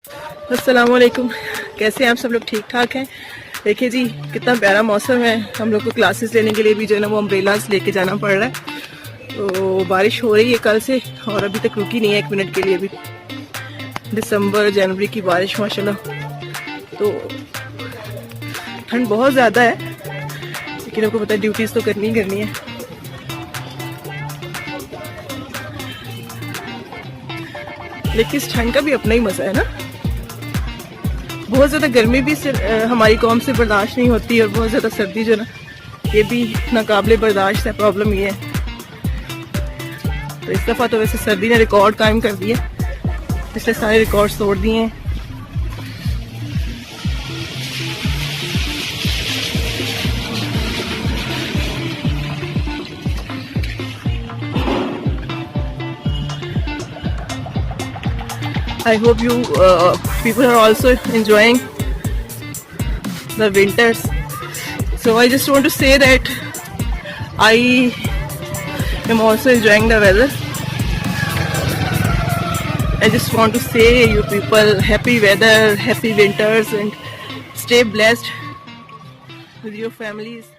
अस्सलाम वालेकुम, कैसे हैं आप सब लोग? ठीक ठाक हैं? देखिए जी कितना प्यारा मौसम है। हम लोग को क्लासेस लेने के लिए भी जो है ना वो अम्ब्रेलास लेके जाना पड़ रहा है। तो बारिश हो रही है कल से और अभी तक रुकी नहीं है 1 मिनट के लिए भी। दिसंबर जनवरी की बारिश माशाल्लाह। तो ठंड बहुत ज़्यादा है, लेकिन आपको पता है ड्यूटीज़ तो करनी ही करनी है। लेकिन इस ठंड का भी अपना ही मज़ा है ना। बहुत ज़्यादा गर्मी भी हमारी कौम से बर्दाश्त नहीं होती और बहुत ज़्यादा सर्दी जो ना ये भी नाकाबिले बर्दाश्त है। प्रॉब्लम ये है, तो इस दफ़ा तो वैसे सर्दी ने रिकॉर्ड कायम कर दिया, पिछले सारे रिकॉर्ड्स तोड़ दिए हैं। I hope you people are also enjoying the winters. So I just want to say that I am also enjoying the weather. I just want to say you people happy weather, happy winters, and stay blessed with your families.